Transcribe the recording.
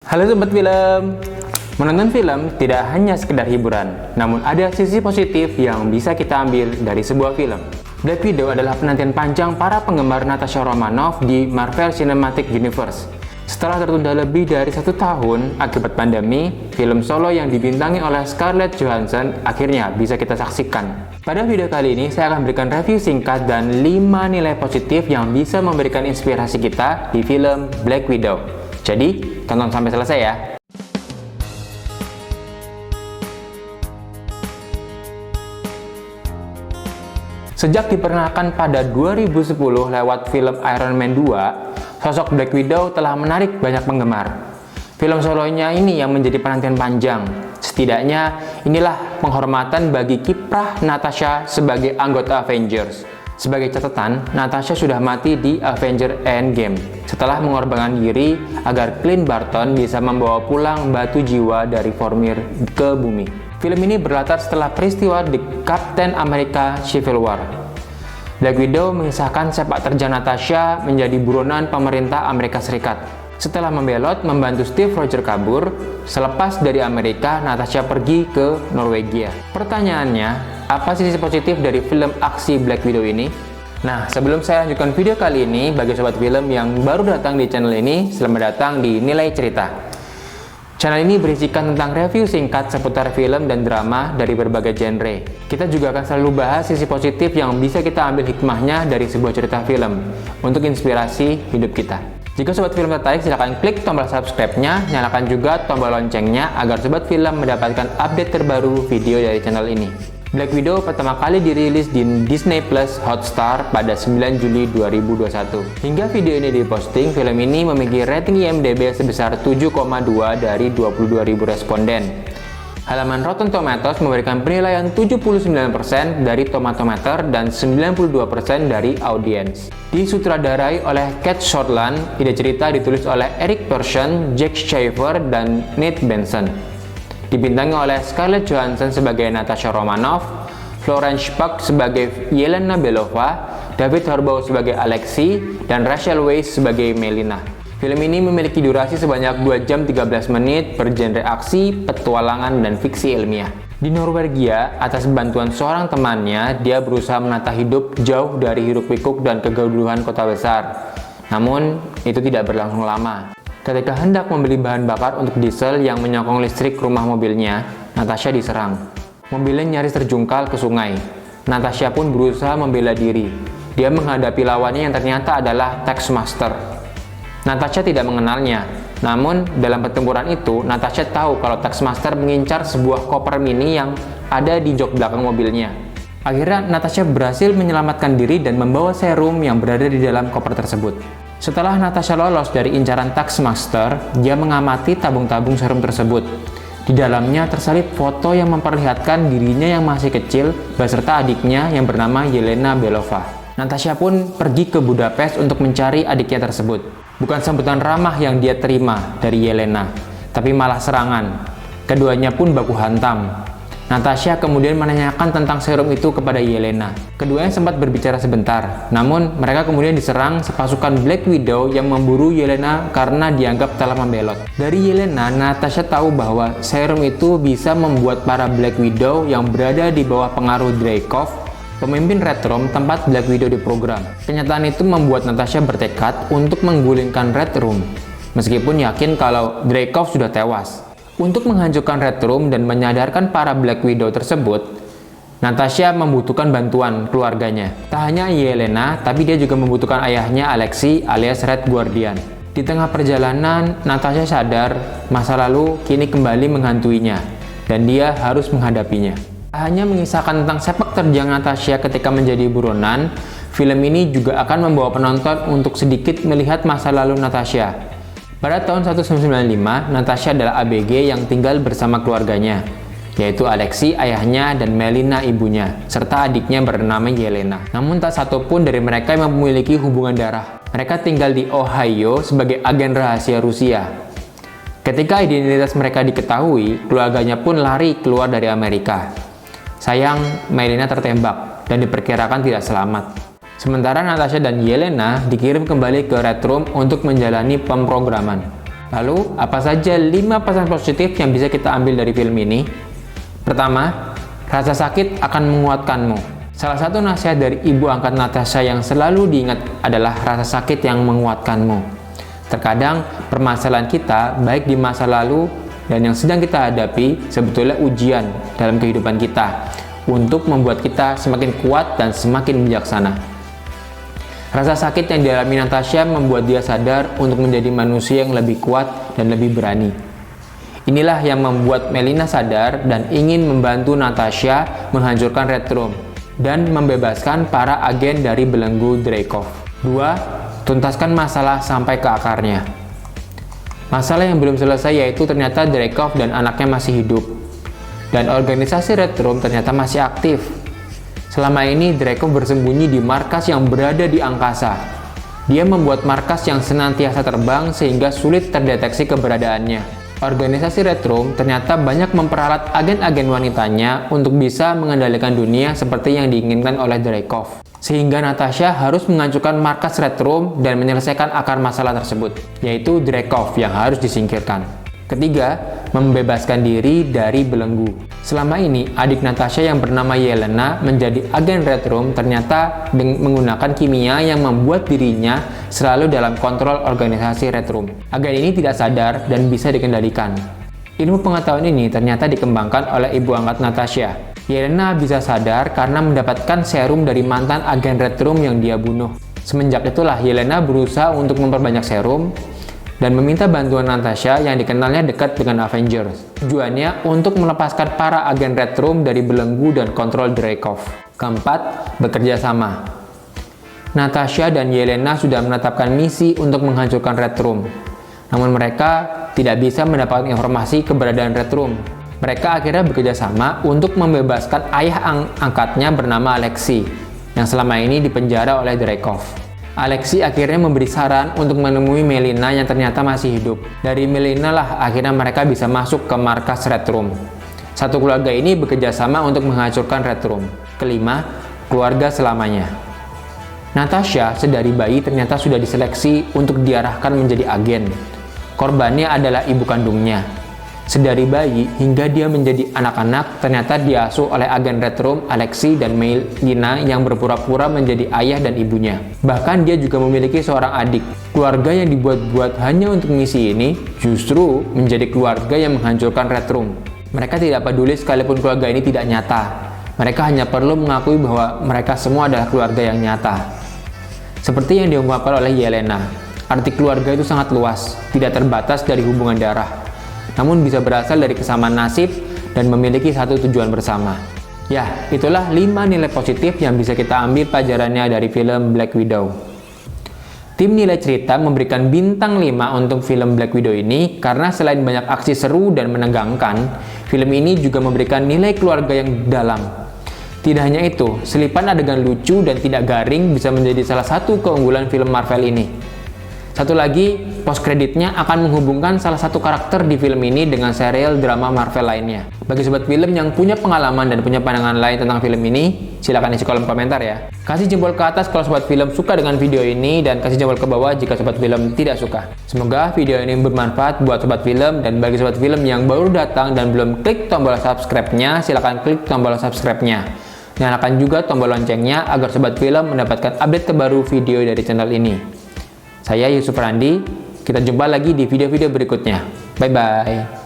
Halo Sobat Film. Menonton film tidak hanya sekedar hiburan, namun ada sisi positif yang bisa kita ambil dari sebuah film. Black Widow adalah penantian panjang para penggemar Natasha Romanoff di Marvel Cinematic Universe. Setelah tertunda lebih dari 1 tahun akibat pandemi, film solo yang dibintangi oleh Scarlett Johansson akhirnya bisa kita saksikan. Pada video kali ini, saya akan berikan review singkat dan 5 nilai positif yang bisa memberikan inspirasi kita di film Black Widow. Jadi, tonton sampai selesai ya. Sejak diperkenalkan pada 2010 lewat film Iron Man 2, sosok Black Widow telah menarik banyak penggemar. Film solonya ini yang menjadi penantian panjang. Setidaknya, inilah penghormatan bagi kiprah Natasha sebagai anggota Avengers. Sebagai catatan, Natasha sudah mati di Avengers Endgame setelah mengorbankan diri agar Clint Barton bisa membawa pulang batu jiwa dari Vormir ke bumi. Film ini berlatar setelah peristiwa di Captain America Civil War. Black Widow mengisahkan sepak terjang Natasha menjadi buronan pemerintah Amerika Serikat. Setelah membelot membantu Steve Rogers kabur, selepas dari Amerika, Natasha pergi ke Norwegia. Pertanyaannya, apa sisi positif dari film aksi Black Widow ini? Nah, sebelum saya lanjutkan video kali ini, bagi sobat film yang baru datang di channel ini, selamat datang di Nilai Cerita. Channel ini berisikan tentang review singkat seputar film dan drama dari berbagai genre. Kita juga akan selalu bahas sisi positif yang bisa kita ambil hikmahnya dari sebuah cerita film untuk inspirasi hidup kita. Jika sobat film tertarik, silahkan klik tombol subscribe-nya, nyalakan juga tombol loncengnya agar sobat film mendapatkan update terbaru video dari channel ini. Black Widow pertama kali dirilis di Disney Plus Hotstar pada 9 Juli 2021. Hingga video ini diposting, film ini memiliki rating IMDb sebesar 7,2 dari 22.000 responden. Halaman Rotten Tomatoes memberikan penilaian 79% dari Tomatometer dan 92% dari audiens. Disutradarai oleh Kat Shortland, ide cerita ditulis oleh Eric Pearson, Jack Schaefer, dan Nate Benson. Dibintangi oleh Scarlett Johansson sebagai Natasha Romanoff, Florence Pugh sebagai Yelena Belova, David Harbour sebagai Alexei, dan Rachel Weisz sebagai Melina. Film ini memiliki durasi sebanyak 2 jam 13 menit bergenre aksi, petualangan, dan fiksi ilmiah. Di Norwegia, atas bantuan seorang temannya, dia berusaha menata hidup jauh dari hiruk-pikuk dan kegaduhan kota besar. Namun, itu tidak berlangsung lama. Ketika hendak membeli bahan bakar untuk diesel yang menyokong listrik rumah mobilnya, Natasha diserang. Mobilnya nyaris terjungkal ke sungai. Natasha pun berusaha membela diri. Dia menghadapi lawannya yang ternyata adalah Taskmaster. Natasha tidak mengenalnya, namun dalam pertempuran itu, Natasha tahu kalau Taskmaster mengincar sebuah koper mini yang ada di jok belakang mobilnya. Akhirnya, Natasha berhasil menyelamatkan diri dan membawa serum yang berada di dalam koper tersebut. Setelah Natasha lolos dari incaran Taskmaster, dia mengamati tabung-tabung serum tersebut. Di dalamnya tersalib foto yang memperlihatkan dirinya yang masih kecil beserta adiknya yang bernama Yelena Belova. Natasha pun pergi ke Budapest untuk mencari adiknya tersebut. Bukan sambutan ramah yang dia terima dari Yelena, tapi malah serangan. Keduanya pun baku hantam. Natasha kemudian menanyakan tentang serum itu kepada Yelena. Keduanya sempat berbicara sebentar, namun mereka kemudian diserang sepasukan Black Widow yang memburu Yelena karena dianggap telah membelot. Dari Yelena, Natasha tahu bahwa serum itu bisa membuat para Black Widow yang berada di bawah pengaruh Dreykov, pemimpin Red Room tempat Black Widow diprogram. Kenyataan itu membuat Natasha bertekad untuk menggulingkan Red Room, meskipun yakin kalau Dreykov sudah tewas. Untuk menghancurkan Red Room dan menyadarkan para Black Widow tersebut, Natasha membutuhkan bantuan keluarganya. Tak hanya Yelena, tapi dia juga membutuhkan ayahnya Alexei alias Red Guardian. Di tengah perjalanan, Natasha sadar masa lalu kini kembali menghantuinya, dan dia harus menghadapinya. Tak hanya mengisahkan tentang sepak terjang Natasha ketika menjadi buronan, film ini juga akan membawa penonton untuk sedikit melihat masa lalu Natasha. Pada tahun 1995, Natasha adalah ABG yang tinggal bersama keluarganya, yaitu Alexei ayahnya dan Melina ibunya, serta adiknya bernama Yelena. Namun tak satu pun dari mereka yang memiliki hubungan darah. Mereka tinggal di Ohio sebagai agen rahasia Rusia. Ketika identitas mereka diketahui, keluarganya pun lari keluar dari Amerika. Sayang, Melina tertembak dan diperkirakan tidak selamat. Sementara Natasha dan Yelena dikirim kembali ke Red Room untuk menjalani pemrograman. Lalu, apa saja 5 pesan positif yang bisa kita ambil dari film ini? Pertama, rasa sakit akan menguatkanmu. Salah satu nasihat dari ibu angkat Natasha yang selalu diingat adalah rasa sakit yang menguatkanmu. Terkadang, permasalahan kita, baik di masa lalu dan yang sedang kita hadapi, sebetulnya ujian dalam kehidupan kita untuk membuat kita semakin kuat dan semakin bijaksana. Rasa sakit yang dialami Natasha membuat dia sadar untuk menjadi manusia yang lebih kuat dan lebih berani. Inilah yang membuat Melina sadar dan ingin membantu Natasha menghancurkan Red Room dan membebaskan para agen dari belenggu Dreykov. 2. Tuntaskan masalah sampai ke akarnya. Masalah yang belum selesai yaitu ternyata Dreykov dan anaknya masih hidup. Dan organisasi Red Room ternyata masih aktif. Selama ini Dreykov bersembunyi di markas yang berada di angkasa. Dia membuat markas yang senantiasa terbang sehingga sulit terdeteksi keberadaannya. Organisasi Red Room ternyata banyak memperalat agen-agen wanitanya untuk bisa mengendalikan dunia seperti yang diinginkan oleh Dreykov. Sehingga Natasha harus menghancurkan markas Red Room dan menyelesaikan akar masalah tersebut, yaitu Dreykov yang harus disingkirkan. Ketiga, membebaskan diri dari belenggu. Selama ini, adik Natasha yang bernama Yelena menjadi agen Red Room ternyata menggunakan kimia yang membuat dirinya selalu dalam kontrol organisasi Red Room. Agen ini tidak sadar dan bisa dikendalikan. Ilmu pengetahuan ini ternyata dikembangkan oleh ibu angkat Natasha. Yelena bisa sadar karena mendapatkan serum dari mantan agen Red Room yang dia bunuh. Semenjak itulah Yelena berusaha untuk memperbanyak serum dan meminta bantuan Natasha yang dikenalnya dekat dengan Avengers. Tujuannya untuk melepaskan para agen Red Room dari belenggu dan kontrol Dreykov. Keempat, bekerja sama. Natasha dan Yelena sudah menetapkan misi untuk menghancurkan Red Room. Namun mereka tidak bisa mendapatkan informasi keberadaan Red Room. Mereka akhirnya bekerja sama untuk membebaskan ayah angkatnya bernama Alexei, yang selama ini dipenjara oleh Dreykov. Alexei akhirnya memberi saran untuk menemui Melina yang ternyata masih hidup. Dari Melina lah akhirnya mereka bisa masuk ke markas Red Room. Satu keluarga ini bekerja sama untuk menghancurkan Red Room. Kelima, keluarga selamanya. Natasha sedari bayi ternyata sudah diseleksi untuk diarahkan menjadi agen. Korbannya adalah ibu kandungnya. Sedari bayi hingga dia menjadi anak-anak, ternyata diasuh oleh agen Red Room Alexei dan Melina yang berpura-pura menjadi ayah dan ibunya. Bahkan dia juga memiliki seorang adik. Keluarga yang dibuat-buat hanya untuk misi ini justru menjadi keluarga yang menghancurkan Red Room. Mereka tidak peduli sekalipun keluarga ini tidak nyata. Mereka hanya perlu mengakui bahwa mereka semua adalah keluarga yang nyata. Seperti yang diungkapkan oleh Yelena, arti keluarga itu sangat luas, tidak terbatas dari hubungan darah, namun bisa berasal dari kesamaan nasib dan memiliki satu tujuan bersama. Ya, itulah 5 nilai positif yang bisa kita ambil pelajarannya dari film Black Widow. Tim nilai cerita memberikan bintang 5 untuk film Black Widow ini karena selain banyak aksi seru dan menegangkan, film ini juga memberikan nilai keluarga yang dalam. Tidak hanya itu, selipan adegan lucu dan tidak garing bisa menjadi salah satu keunggulan film Marvel ini. Satu lagi, post kreditnya akan menghubungkan salah satu karakter di film ini dengan serial drama Marvel lainnya. Bagi sobat film yang punya pengalaman dan punya pandangan lain tentang film ini, silahkan isi kolom komentar ya. Kasih jempol ke atas kalau sobat film suka dengan video ini, dan kasih jempol ke bawah jika sobat film tidak suka. Semoga video ini bermanfaat buat sobat film, dan bagi sobat film yang baru datang dan belum klik tombol subscribe-nya, silahkan klik tombol subscribe-nya. Nyalakan juga tombol loncengnya agar sobat film mendapatkan update terbaru video dari channel ini. Saya Yusuf Randi, kita jumpa lagi di video-video berikutnya. Bye-bye.